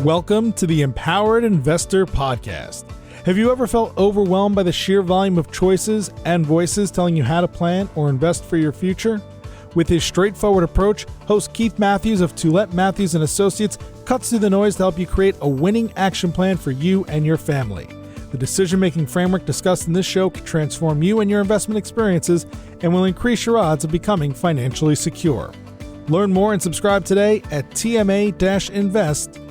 Welcome to the Empowered Investor Podcast. Have you ever felt overwhelmed by the sheer volume of choices and voices telling you how to plan or invest for your future? With his straightforward approach, host Keith Matthews of Toulette Matthews & Associates cuts through the noise to help you create a winning action plan for you and your family. The decision-making framework discussed in this show can transform you and your investment experiences and will increase your odds of becoming financially secure. Learn more and subscribe today at tma-invest.com.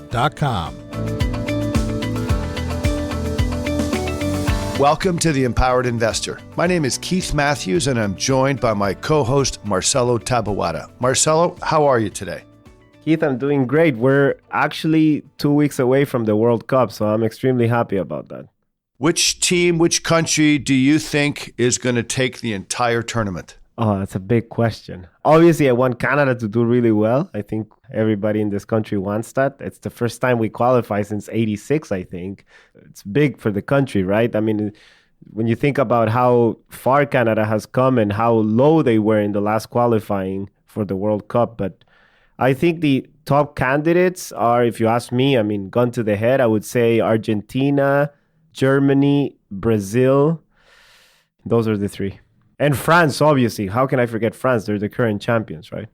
Welcome to the Empowered Investor. My name is Keith Matthews, and I'm joined by my co-host, Marcelo Tabawada. Marcelo, how are you today? Keith, I'm doing great. We're actually 2 weeks away from the World Cup, so I'm extremely happy about that. Which team, which country do you think is going to take the entire tournament? Oh, that's a big question. Obviously, I want Canada to do really well. I think everybody in this country wants that. It's the first time we qualify since '86, I think. It's big for the country, right? I mean, when you think about how far Canada has come and how low they were in the last qualifying for the World Cup. But I think the top candidates are, if you ask me, I mean, gun to the head, I would say Argentina, Germany, Brazil. Those are the three. And France, obviously. How can I forget France? They're the current champions, right?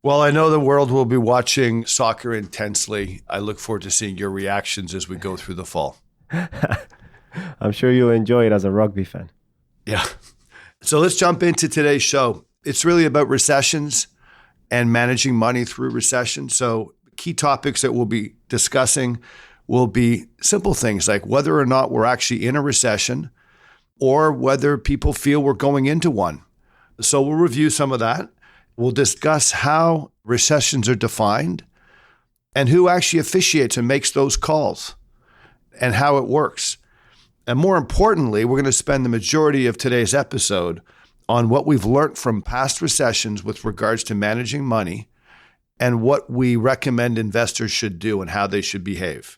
Well, I know the world will be watching soccer intensely. I look forward to seeing your reactions as we go through the fall. I'm sure you'll enjoy it as a rugby fan. Yeah. So let's jump into today's show. It's really about recessions and managing money through recession. So key topics that we'll be discussing will be simple things like whether or not we're actually in a recession, or whether people feel we're going into one. So we'll review some of that. We'll discuss how recessions are defined and who actually officiates and makes those calls and how it works. And more importantly, we're going to spend the majority of today's episode on what we've learned from past recessions with regards to managing money and what we recommend investors should do and how they should behave.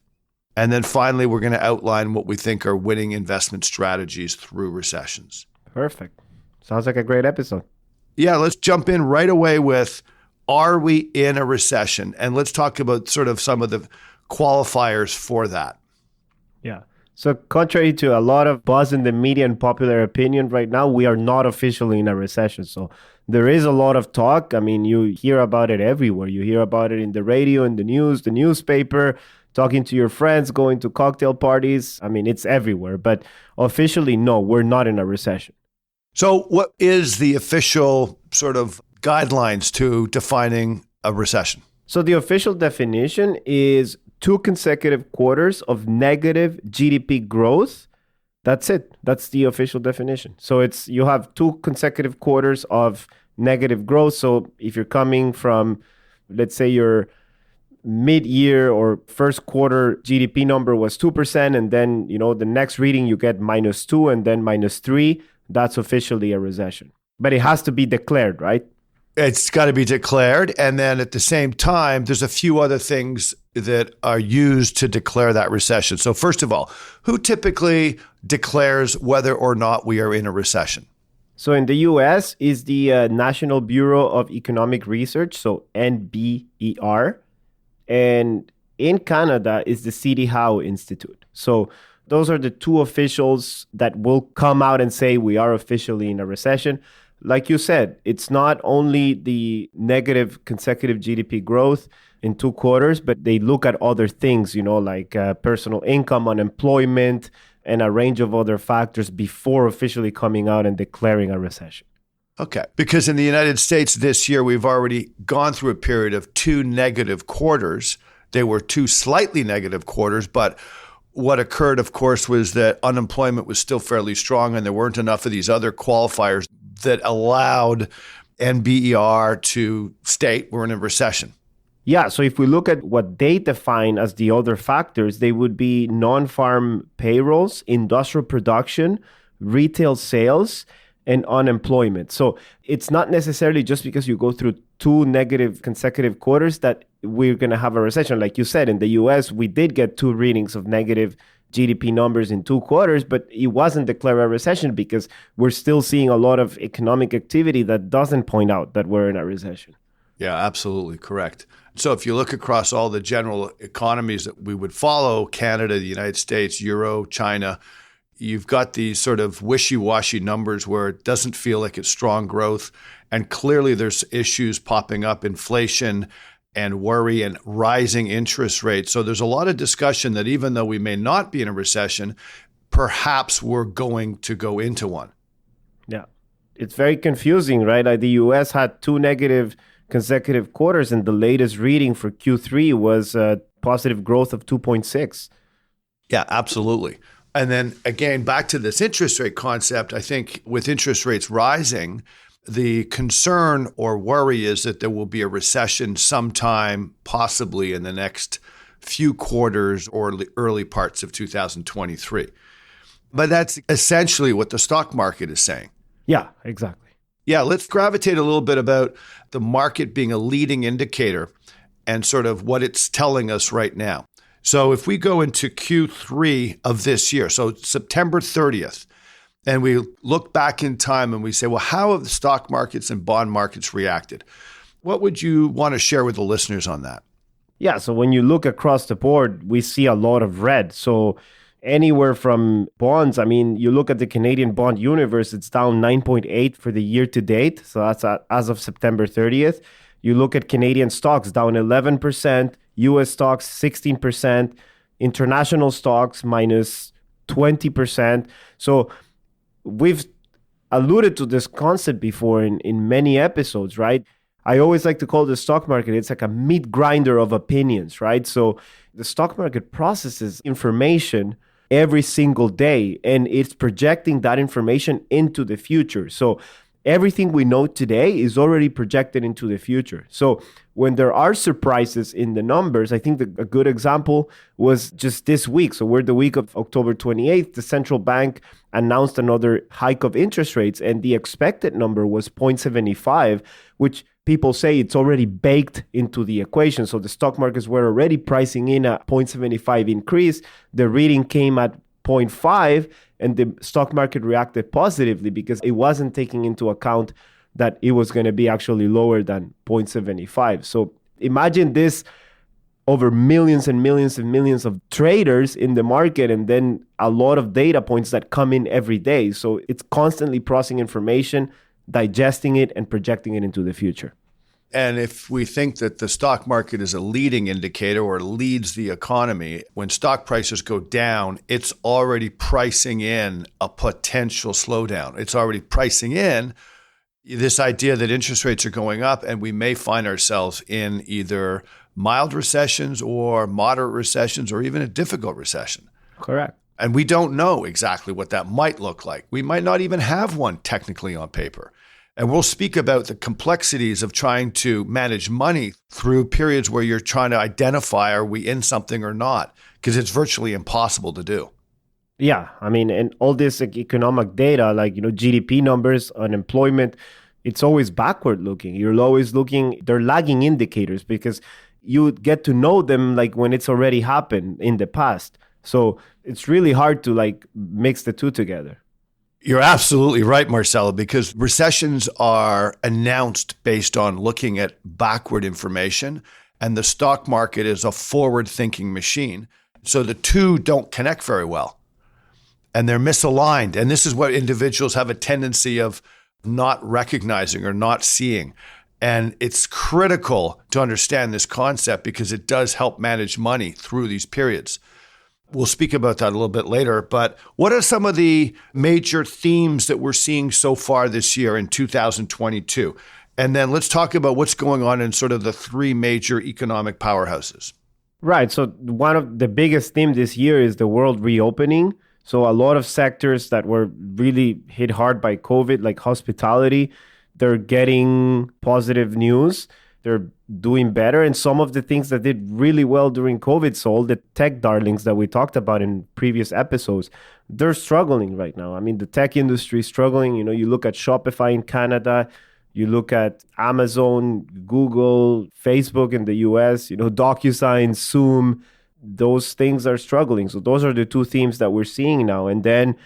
And then finally, we're going to outline what we think are winning investment strategies through recessions. Perfect. Sounds like a great episode. Yeah, let's jump in right away with, are we in a recession? And let's talk about sort of some of the qualifiers for that. Yeah. So contrary to a lot of buzz in the media and popular opinion right now, we are not officially in a recession. So there is a lot of talk. I mean, you hear about it everywhere. You hear about it in the radio, in the news, the newspaper, talking to your friends, going to cocktail parties. I mean, it's everywhere. But officially, no, we're not in a recession. So what is the official sort of guidelines to defining a recession? So the official definition is 2 consecutive quarters of negative GDP growth. That's it. That's the official definition. So it's you have 2 consecutive quarters of negative growth. So if you're coming from, let's say your mid-year or first quarter GDP number was 2%, and then, the next reading you get -2 and then -3, that's officially a recession. But it has to be declared, right? It's got to be declared. And then at the same time, there's a few other things that are used to declare that recession. So first of all, who typically declares whether or not we are in a recession? So in the US is the National Bureau of Economic Research, so NBER. And in Canada is the CD Howe Institute. So those are the 2 officials that will come out and say we are officially in a recession. Like you said, it's not only the negative consecutive GDP growth in 2 quarters, but they look at other things, like personal income, unemployment, and a range of other factors before officially coming out and declaring a recession. Okay. Because in the United States this year, we've already gone through a period of 2 negative quarters. They were 2 slightly negative quarters, but what occurred, of course, was that unemployment was still fairly strong and there weren't enough of these other qualifiers that allowed NBER to state we're in a recession. Yeah, so if we look at what they define as the other factors, they would be non-farm payrolls, industrial production, retail sales, and unemployment. So it's not necessarily just because you go through 2 negative consecutive quarters that we're going to have a recession. Like you said, in the US, we did get 2 readings of negative GDP numbers in 2 quarters, but it wasn't declared a recession because we're still seeing a lot of economic activity that doesn't point out that we're in a recession. Yeah, absolutely correct. So if you look across all the general economies that we would follow, Canada, the United States, Euro, China, you've got these sort of wishy-washy numbers where it doesn't feel like it's strong growth. And clearly there's issues popping up, inflation and worry and rising interest rates. So there's a lot of discussion that even though we may not be in a recession, perhaps we're going to go into one. Yeah. It's very confusing, right? Like the US had 2 negative consecutive quarters, and the latest reading for Q3 was positive growth of 2.6. Yeah, absolutely. And then again, back to this interest rate concept, I think with interest rates rising, the concern or worry is that there will be a recession sometime, possibly in the next few quarters or early parts of 2023. But that's essentially what the stock market is saying. Yeah, exactly. Yeah, let's gravitate a little bit about the market being a leading indicator and sort of what it's telling us right now. So if we go into Q3 of this year, so September 30th, and we look back in time and we say, well, how have the stock markets and bond markets reacted? What would you want to share with the listeners on that? Yeah, so when you look across the board, we see a lot of red. So anywhere from bonds, I mean, you look at the Canadian bond universe, it's down 9.8 for the year to date. So that's as of September 30th. You look at Canadian stocks, down 11%, US stocks 16%, international stocks minus 20%. So we've alluded to this concept before in many episodes, right? I always like to call the stock market, it's like a meat grinder of opinions, right? So the stock market processes information every single day, and it's projecting that information into the future. So everything we know today is already projected into the future. So when there are surprises in the numbers, I think a good example was just this week. So we're the week of October 28th. The central bank announced another hike of interest rates, and the expected number was 0.75, which people say it's already baked into the equation. So the stock markets were already pricing in a 0.75 increase. The reading came at 0.5, and the stock market reacted positively because it wasn't taking into account that it was going to be actually lower than 0.75. So imagine this over millions and millions and millions of traders in the market, and then a lot of data points that come in every day. So it's constantly processing information, digesting it, and projecting it into the future. And if we think that the stock market is a leading indicator or leads the economy, when stock prices go down, it's already pricing in a potential slowdown. It's already pricing in this idea that interest rates are going up, and we may find ourselves in either mild recessions or moderate recessions or even a difficult recession. Correct. And we don't know exactly what that might look like. We might not even have one technically on paper. And we'll speak about the complexities of trying to manage money through periods where you're trying to identify, are we in something or not? Because it's virtually impossible to do. Yeah, I mean, and all this economic data, like, GDP numbers, unemployment, it's always backward looking. You're always looking, they're lagging indicators because you get to know them like when it's already happened in the past. So it's really hard to mix the two together. You're absolutely right, Marcelo, because recessions are announced based on looking at backward information, and the stock market is a forward-thinking machine. So the two don't connect very well, and they're misaligned. And this is what individuals have a tendency of not recognizing or not seeing. And it's critical to understand this concept because it does help manage money through these periods. We'll speak about that a little bit later, but what are some of the major themes that we're seeing so far this year in 2022? And then let's talk about what's going on in sort of the three major economic powerhouses. Right. So one of the biggest themes this year is the world reopening. So a lot of sectors that were really hit hard by COVID, like hospitality, they're getting positive news. They're doing better. And some of the things that did really well during COVID, so all the tech darlings that we talked about in previous episodes, they're struggling right now. I mean, the tech industry is struggling. You look at Shopify in Canada, you look at Amazon, Google, Facebook in the US, DocuSign, Zoom, those things are struggling. So those are the two themes that we're seeing now. And then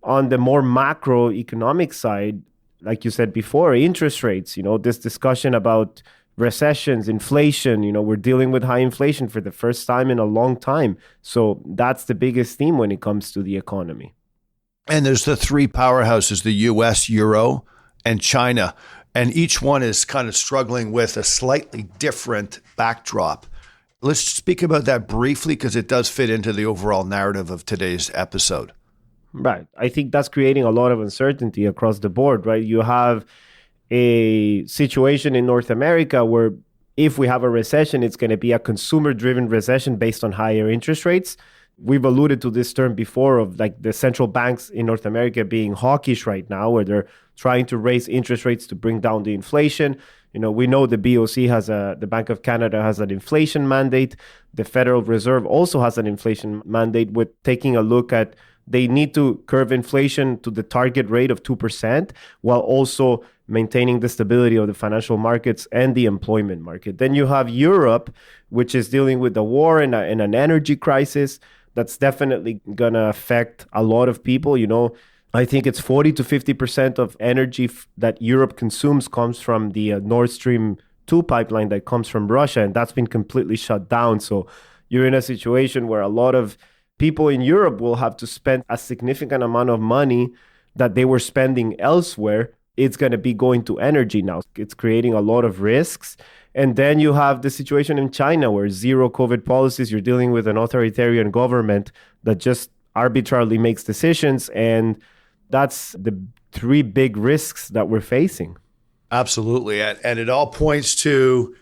on the more macroeconomic side, like you said before, interest rates, this discussion about recessions, inflation. We're dealing with high inflation for the first time in a long time. So that's the biggest theme when it comes to the economy. And there's the three powerhouses, the US, Euro, and China. And each one is kind of struggling with a slightly different backdrop. Let's speak about that briefly because it does fit into the overall narrative of today's episode. Right. I think that's creating a lot of uncertainty across the board, right? You have a situation in North America where if we have a recession, it's going to be a consumer-driven recession based on higher interest rates. We've alluded to this term before of like the central banks in North America being hawkish right now, where they're trying to raise interest rates to bring down the inflation. We know the BOC the Bank of Canada has an inflation mandate. The Federal Reserve also has an inflation mandate with taking a look at they need to curb inflation to the target rate of 2% while also maintaining the stability of the financial markets and the employment market. Then you have Europe, which is dealing with the war and an energy crisis that's definitely going to affect a lot of people. I think it's 40 to 50% of energy that Europe consumes comes from the Nord Stream 2 pipeline that comes from Russia, and that's been completely shut down. So you're in a situation where a lot of people in Europe will have to spend a significant amount of money that they were spending elsewhere. It's going to be going to energy now. It's creating a lot of risks. And then you have the situation in China where zero COVID policies, you're dealing with an authoritarian government that just arbitrarily makes decisions. And that's the three big risks that we're facing. Absolutely. And it all points to,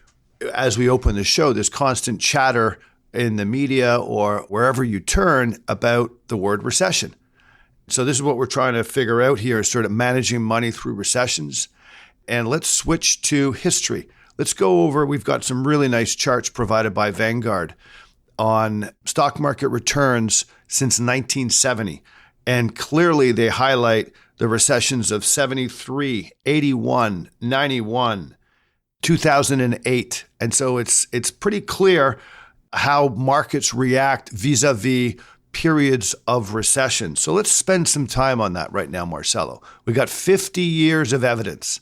as we open the show, this constant chatter in the media or wherever you turn about the word recession. So this is what we're trying to figure out here, is sort of managing money through recessions. And let's switch to history. Let's go over, we've got some really nice charts provided by Vanguard on stock market returns since 1970. And clearly they highlight the recessions of 73, 81, 91, 2008. And so it's pretty clear how markets react vis-a-vis periods of recession. So let's spend some time on that right now, Marcelo. We got 50 years of evidence.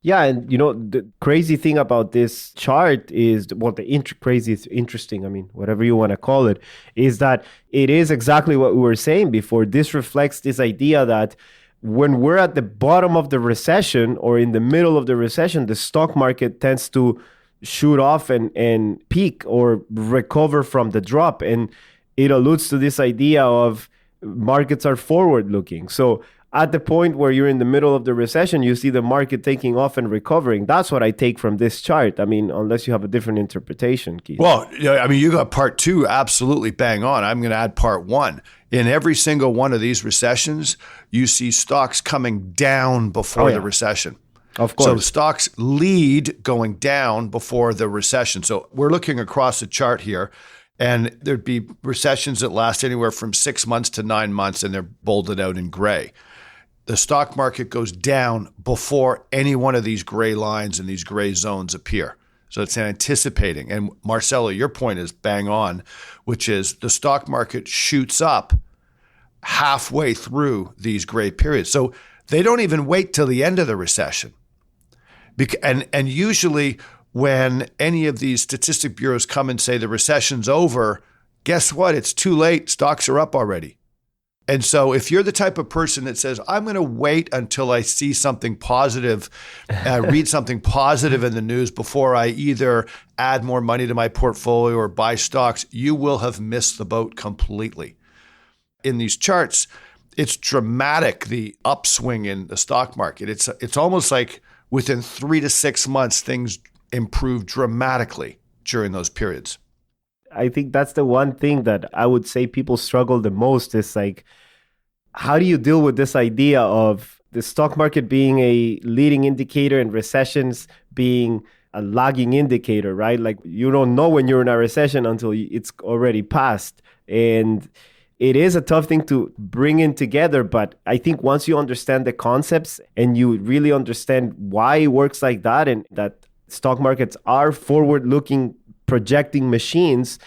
Yeah, and the crazy thing about this chart is, well, interesting, whatever you want to call it, is that it is exactly what we were saying before. This reflects this idea that when we're at the bottom of the recession or in the middle of the recession, the stock market tends to shoot off and peak or recover from the drop. And it alludes to this idea of markets are forward looking. So at the point where you're in the middle of the recession, you see the market taking off and recovering. That's what I take from this chart. Unless you have a different interpretation, Keith. Well, you got part two absolutely bang on. I'm going to add part one. In every single one of these recessions, you see stocks coming down before the recession. Of course. So stocks lead going down before the recession. So we're looking across the chart here, and there'd be recessions that last anywhere from 6 months to 9 months, and they're bolded out in gray. The stock market goes down before any one of these gray lines and these gray zones appear. So it's anticipating. And Marcelo, your point is bang on, which is the stock market shoots up halfway through these gray periods. So they don't even wait till the end of the recession. And usually when any of these statistic bureaus come and say the recession's over, guess what? It's too late. Stocks are up already. And so if you're the type of person that says, I'm going to wait until I see something positive, read something positive in the news before I either add more money to my portfolio or buy stocks, you will have missed the boat completely. In these charts, it's dramatic, the upswing in the stock market. It's almost like within 3 to 6 months, things improve dramatically during those periods. I think that's the one thing that I would say people struggle the most is like, how do you deal with this idea of the stock market being a leading indicator and recessions being a lagging indicator, right? Like you don't know when you're in a recession until it's already passed. And it is a tough thing to bring in together. But I think once you understand the concepts and you really understand why it works like that and that stock markets are forward-looking projecting machines,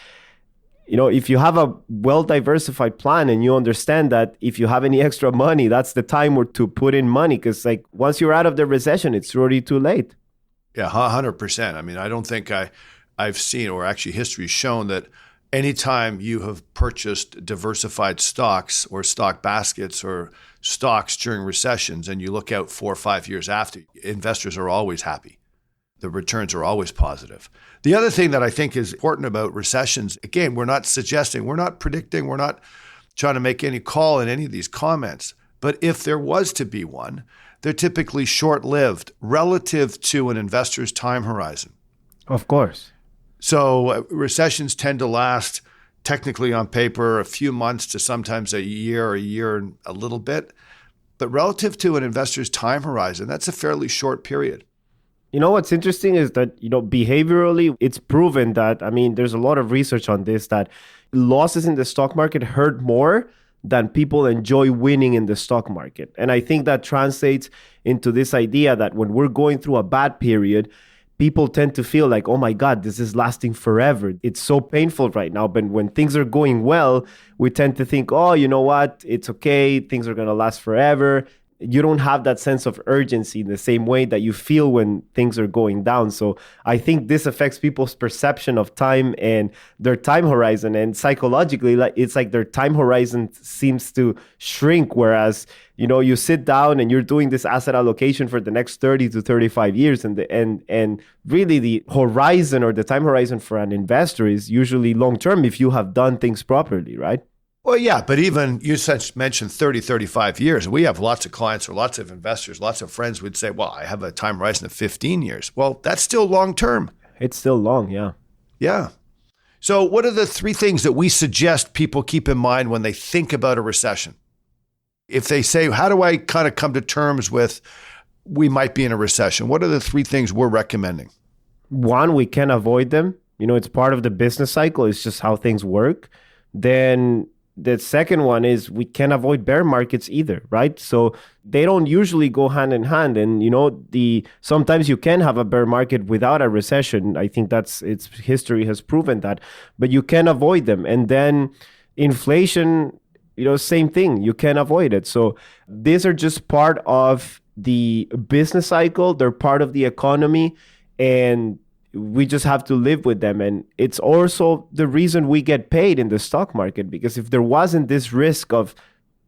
if you have a well-diversified plan and you understand that if you have any extra money, that's the time to put in money, because like once you're out of the recession, it's already too late. Yeah, 100%. I mean, I don't think I've seen, or actually history's shown, that anytime you have purchased diversified stocks or stock baskets or stocks during recessions and you look out 4 or 5 years after, investors are always happy. The returns are always positive. The other thing that I think is important about recessions, again, we're not suggesting, we're not predicting, we're not trying to make any call in any of these comments. But if there was to be one, they're typically short-lived relative to an investor's time horizon. Of course. So recessions tend to last, technically on paper, a few months to sometimes a year and a little bit. But relative to an investor's time horizon, that's a fairly short period. You know, what's interesting is that, behaviorally, it's proven that, there's a lot of research on this, that losses in the stock market hurt more than people enjoy winning in the stock market. And I think that translates into this idea that when we're going through a bad period, people tend to feel like, oh my God, this is lasting forever. It's so painful right now. But when things are going well, we tend to think, oh, you know what? It's okay. Things are going to last forever. You don't have that sense of urgency in the same way that you feel when things are going down. So I think this affects people's perception of time and their time horizon. And psychologically, it's like their time horizon seems to shrink. Whereas, you sit down and you're doing this asset allocation for the next 30 to 35 years. And really the horizon or the time horizon for an investor is usually long-term if you have done things properly, right? Well, yeah, but even you mentioned 30, 35 years. We have lots of clients or lots of investors, lots of friends would say, well, I have a time horizon of 15 years. Well, that's still long term. It's still long, yeah. Yeah. So what are the 3 things that we suggest people keep in mind when they think about a recession? If they say, how do I kind of come to terms with we might be in a recession? What are the 3 things we're recommending? 1, we can avoid them. It's part of the business cycle. It's just how things work. Then the second one is we can't avoid bear markets either, right? So they don't usually go hand in hand. And, sometimes you can have a bear market without a recession. I think history has proven that, but you can avoid them. And then inflation, same thing, you can avoid it. So these are just part of the business cycle. They're part of the economy, and we just have to live with them. And it's also the reason we get paid in the stock market, because if there wasn't this risk of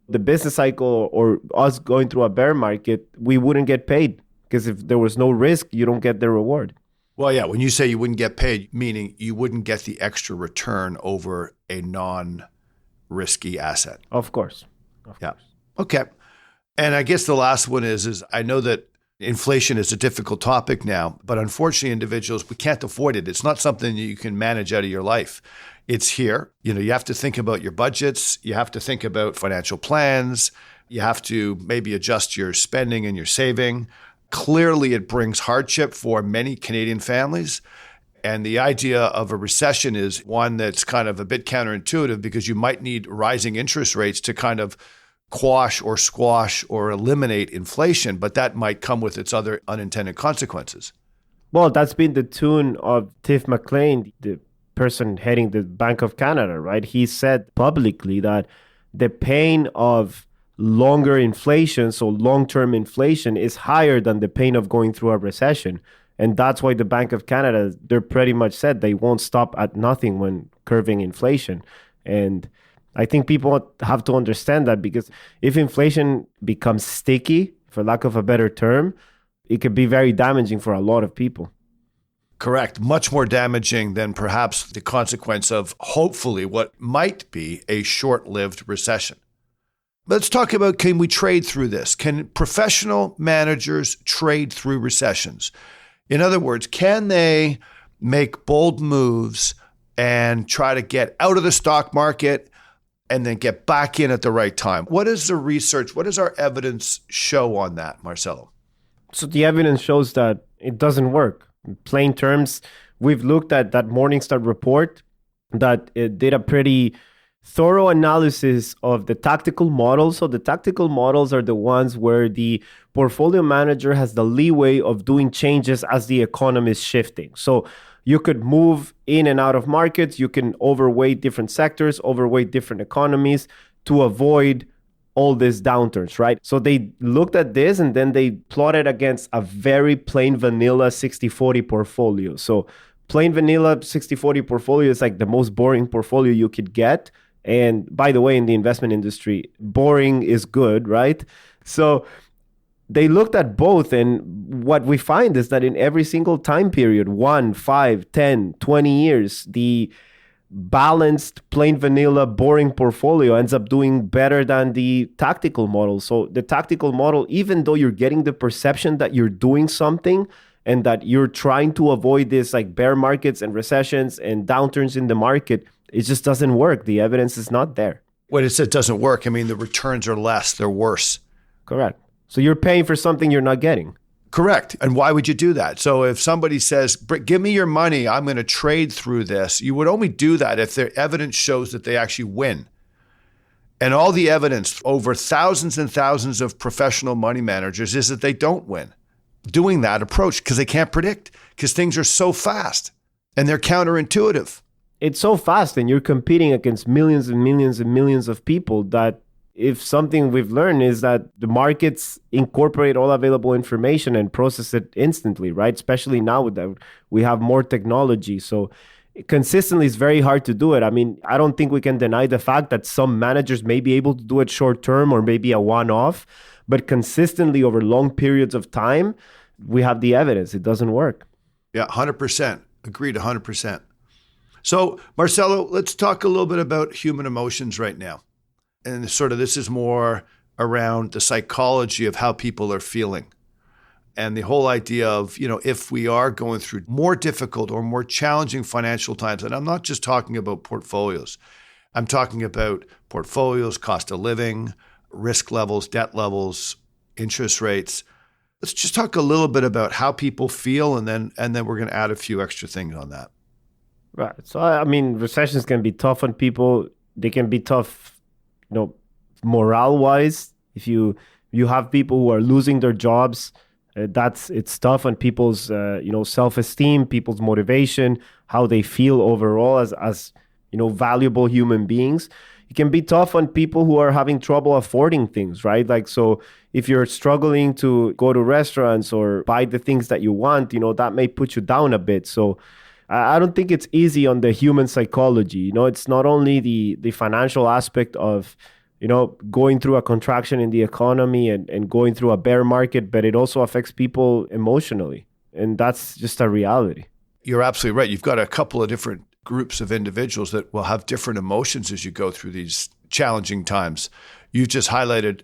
the business cycle or us going through a bear market, we wouldn't get paid, because if there was no risk, you don't get the reward. Well, yeah, when you say you wouldn't get paid, meaning you wouldn't get the extra return over a non-risky asset. Of course. Okay. And I guess the last one is I know that inflation is a difficult topic now, but unfortunately, individuals, we can't avoid it. It's not something that you can manage out of your life. It's here. You have to think about your budgets. You have to think about financial plans. You have to maybe adjust your spending and your saving. Clearly, it brings hardship for many Canadian families. And the idea of a recession is one that's kind of a bit counterintuitive, because you might need rising interest rates to kind of quash or squash or eliminate inflation, but that might come with its other unintended consequences. Well, that's been the tune of Tiff McLean, the person heading the Bank of Canada, right? He said publicly that the pain of longer inflation, so long-term inflation, is higher than the pain of going through a recession. And that's why the Bank of Canada, they're pretty much said they won't stop at nothing when curbing inflation. And I think people have to understand that, because if inflation becomes sticky, for lack of a better term, it could be very damaging for a lot of people. Correct. Much more damaging than perhaps the consequence of hopefully what might be a short-lived recession. Let's talk about, can we trade through this? Can professional managers trade through recessions? In other words, can they make bold moves and try to get out of the stock market and then get back in at the right time? What is the research? What does our evidence show on that, Marcelo? So the evidence shows that it doesn't work. In plain terms, we've looked at that Morningstar report that it did a pretty thorough analysis of the tactical models. So the tactical models are the ones where the portfolio manager has the leeway of doing changes as the economy is shifting. So you could move in and out of markets. You can overweight different sectors, overweight different economies to avoid all these downturns, right? So they looked at this and then they plotted against a very plain vanilla 60-40 portfolio. So plain vanilla 60-40 portfolio is like the most boring portfolio you could get. And by the way, in the investment industry, boring is good, right? So they looked at both, and what we find is that in every single time period, 1, 5, 10, 20 years, the balanced, plain vanilla, boring portfolio ends up doing better than the tactical model. So the tactical model, even though you're getting the perception that you're doing something and that you're trying to avoid this like bear markets and recessions and downturns in the market, it just doesn't work. The evidence is not there. When it says doesn't work, I mean, the returns are less, they're worse. Correct. So you're paying for something you're not getting. Correct. And why would you do that? So if somebody says, give me your money, I'm going to trade through this, you would only do that if the evidence shows that they actually win. And all the evidence over thousands and thousands of professional money managers is that they don't win doing that approach because they can't predict, because things are so fast and they're counterintuitive. It's so fast and you're competing against millions and millions and millions of people that if something we've learned is that the markets incorporate all available information and process it instantly, right? Especially now that we have more technology. So consistently, it's very hard to do it. I mean, I don't think we can deny the fact that some managers may be able to do it short term or maybe a one-off, but consistently over long periods of time, we have the evidence. It doesn't work. Yeah, 100%. Agreed, 100%. So, Marcelo, let's talk a little bit about human emotions right now. And sort of this is more around the psychology of how people are feeling. And the whole idea of, if we are going through more difficult or more challenging financial times, and I'm not just talking about portfolios, I'm talking about portfolios, cost of living, risk levels, debt levels, interest rates. Let's just talk a little bit about how people feel, and then we're going to add a few extra things on that. Right. So, I mean, recessions can be tough on people. They can be tough, morale-wise. If you have people who are losing their jobs, it's tough on people's self-esteem, people's motivation, how they feel overall as valuable human beings. It can be tough on people who are having trouble affording things, right? Like, so if you're struggling to go to restaurants or buy the things that you want, that may put you down a bit. So I don't think it's easy on the human psychology. It's not only the financial aspect of going through a contraction in the economy and going through a bear market, but it also affects people emotionally. And that's just a reality. You're absolutely right. You've got a couple of different groups of individuals that will have different emotions as you go through these challenging times. You just highlighted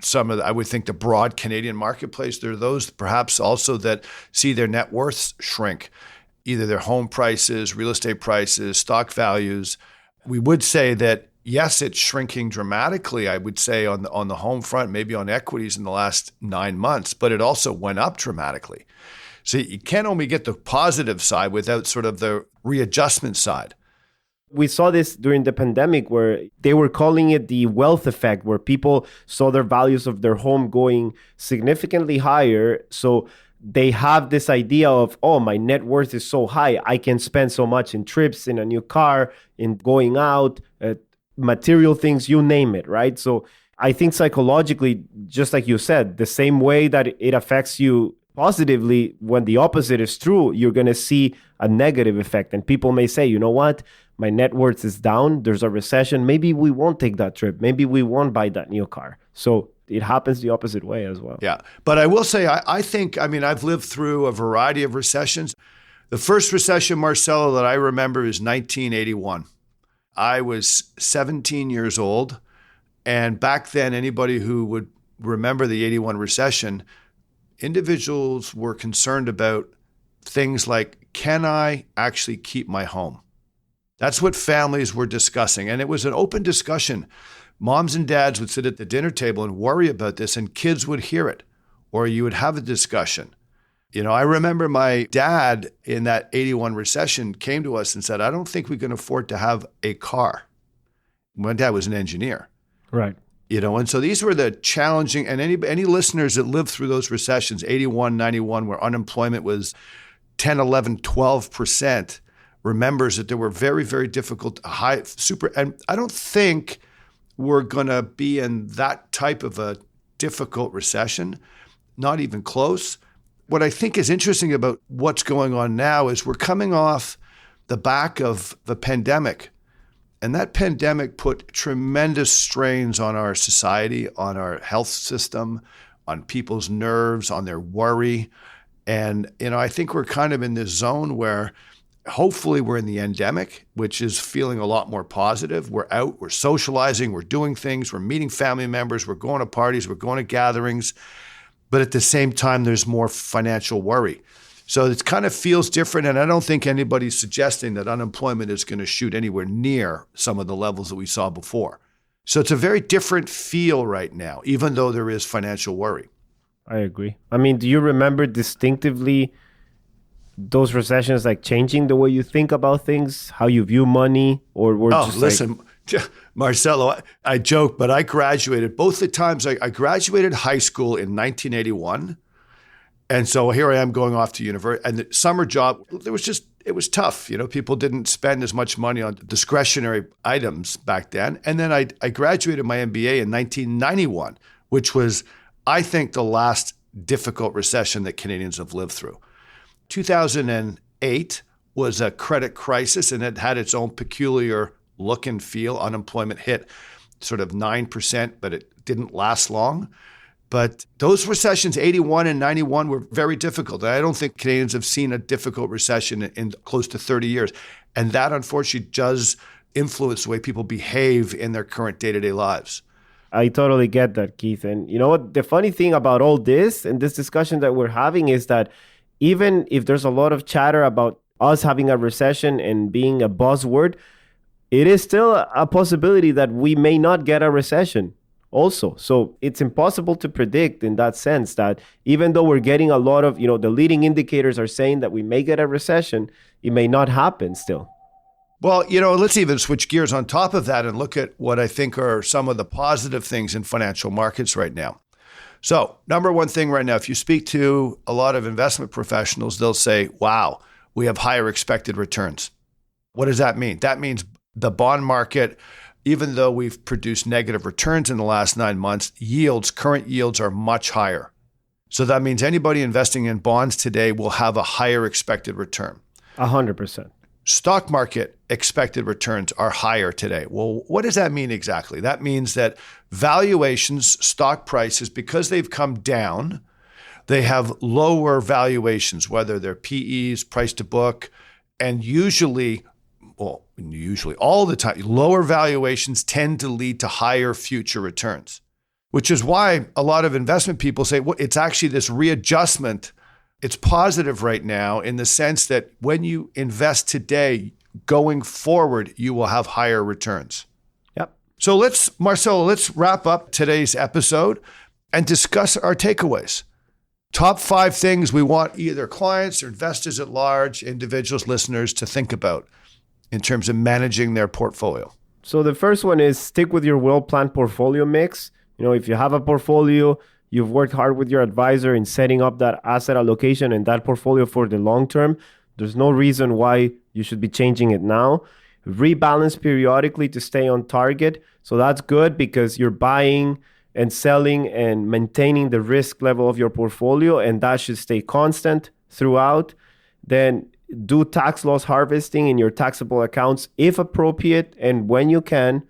some of I would think the broad Canadian marketplace. There are those perhaps also that see their net worths shrink, either their home prices, real estate prices, stock values. We would say that yes, it's shrinking dramatically, I would say, on the home front, maybe on equities in the last 9 months, but it also went up dramatically. So you can't only get the positive side without sort of the readjustment side. We saw this during the pandemic where they were calling it the wealth effect, where people saw their values of their home going significantly higher. So they have this idea of, oh, my net worth is so high, I can spend so much in trips, in a new car, in going out, material things, you name it, right? So I think psychologically, just like you said, the same way that it affects you positively, when the opposite is true, you're going to see a negative effect. And people may say, you know what, my net worth is down, there's a recession, maybe we won't take that trip, maybe we won't buy that new car. So it happens the opposite way as well. Yeah. But I will say, I think, I've lived through a variety of recessions. The first recession, Marcelo, that I remember is 1981. I was 17 years old. And back then, anybody who would remember the 81 recession, individuals were concerned about things like, can I actually keep my home? That's what families were discussing. And it was an open discussion. Moms and dads would sit at the dinner table and worry about this, and kids would hear it, or you would have a discussion. I remember my dad in that 81 recession came to us and said, I don't think we can afford to have a car. My dad was an engineer. Right. And so these were the challenging, and any listeners that lived through those recessions, 81, 91, where unemployment was 10, 11, 12%, remembers that there were very, very difficult, and I don't think we're going to be in that type of a difficult recession. Not even close. What I think is interesting about what's going on now is we're coming off the back of the pandemic. And that pandemic put tremendous strains on our society, on our health system, on people's nerves, on their worry. And, I think we're kind of in this zone where hopefully we're in the endemic, which is feeling a lot more positive. We're out, we're socializing, we're doing things, we're meeting family members, we're going to parties, we're going to gatherings. But at the same time, there's more financial worry. So it kind of feels different. And I don't think anybody's suggesting that unemployment is going to shoot anywhere near some of the levels that we saw before. So it's a very different feel right now, even though there is financial worry. I agree. I mean, do you remember distinctively those recessions like changing the way you think about things, how you view money, or just listen, Marcelo, I joke, but I graduated both the times. I graduated high school in 1981. And so here I am going off to university, and the summer job, it was tough. People didn't spend as much money on discretionary items back then. And then I graduated my MBA in 1991, which was, I think, the last difficult recession that Canadians have lived through. 2008 was a credit crisis, and it had its own peculiar look and feel. Unemployment hit sort of 9%, but it didn't last long. But those recessions, 81 and 91, were very difficult. I don't think Canadians have seen a difficult recession in close to 30 years. And that, unfortunately, does influence the way people behave in their current day-to-day lives. I totally get that, Keith. And you know what? The funny thing about all this and this discussion that we're having is that even if there's a lot of chatter about us having a recession and being a buzzword, it is still a possibility that we may not get a recession also. So it's impossible to predict in that sense that even though we're getting a lot of, the leading indicators are saying that we may get a recession, it may not happen still. Well, let's even switch gears on top of that and look at what I think are some of the positive things in financial markets right now. So, number one thing right now, if you speak to a lot of investment professionals, they'll say, wow, we have higher expected returns. What does that mean? That means the bond market, even though we've produced negative returns in the last 9 months, current yields are much higher. So that means anybody investing in bonds today will have a higher expected return. 100%. Stock market expected returns are higher today. Well, what does that mean exactly? That means that valuations, stock prices, because they've come down, they have lower valuations, whether they're PEs, price to book, and usually all the time, lower valuations tend to lead to higher future returns, which is why a lot of investment people say, well, it's actually this readjustment. It's positive right now in the sense that when you invest today, going forward, you will have higher returns. Yep. So Marcelo, let's wrap up today's episode and discuss our takeaways. Top 5 things we want either clients or investors at large, individuals, listeners to think about in terms of managing their portfolio. So the first one is stick with your well-planned portfolio mix. If you have a portfolio, you've worked hard with your advisor in setting up that asset allocation and that portfolio for the long term. There's no reason why you should be changing it now. Rebalance periodically to stay on target. So that's good because you're buying and selling and maintaining the risk level of your portfolio, and that should stay constant throughout. Then do tax loss harvesting in your taxable accounts if appropriate and when you can.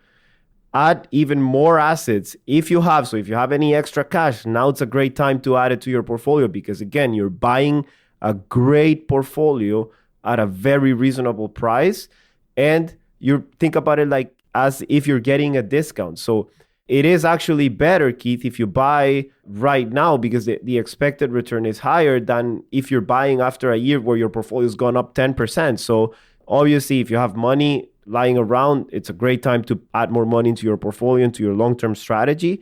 Add even more assets if you have. So if you have any extra cash, now it's a great time to add it to your portfolio because, again, you're buying a great portfolio at a very reasonable price. And you think about it like as if you're getting a discount. So it is actually better, Keith, if you buy right now because the expected return is higher than if you're buying after a year where your portfolio's gone up 10%. So obviously, if you have money lying around, it's a great time to add more money into your portfolio, into your long-term strategy.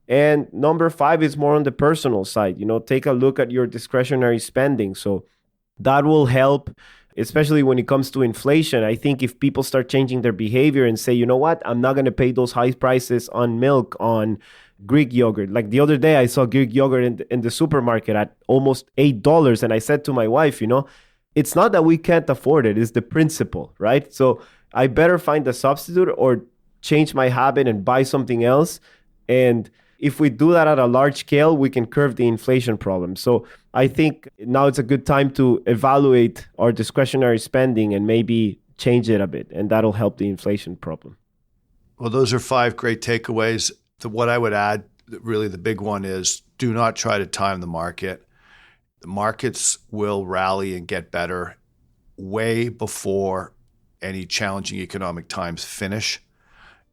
And number 5 is more on the personal side. Take a look at your discretionary spending. So that will help, especially when it comes to inflation. I think if people start changing their behavior and say, you know what, I'm not going to pay those high prices on milk, on Greek yogurt. Like the other day, I saw Greek yogurt in the supermarket at almost $8. And I said to my wife, it's not that we can't afford it. It's the principle, right? So I better find a substitute or change my habit and buy something else. And if we do that at a large scale, we can curb the inflation problem. So I think now it's a good time to evaluate our discretionary spending and maybe change it a bit, and that'll help the inflation problem. Well, those are 5 great takeaways. What I would add, really the big one is do not try to time the market. The markets will rally and get better way before any challenging economic times finish.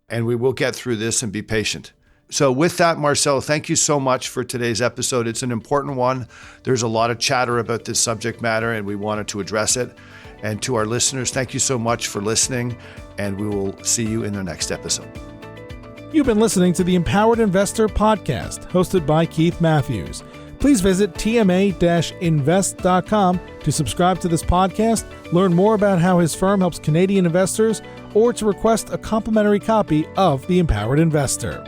And we will get through this and be patient. So with that, Marcelo, thank you so much for today's episode. It's an important one. There's a lot of chatter about this subject matter, and we wanted to address it. And to our listeners, thank you so much for listening, and we will see you in the next episode. You've been listening to the Empowered Investor Podcast, hosted by Keith Matthews. Please visit tma-invest.com to subscribe to this podcast, learn more about how his firm helps Canadian investors, or to request a complimentary copy of The Empowered Investor.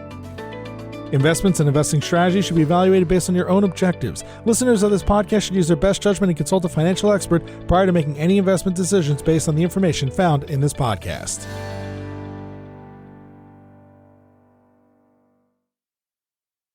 Investments and investing strategies should be evaluated based on your own objectives. Listeners of this podcast should use their best judgment and consult a financial expert prior to making any investment decisions based on the information found in this podcast.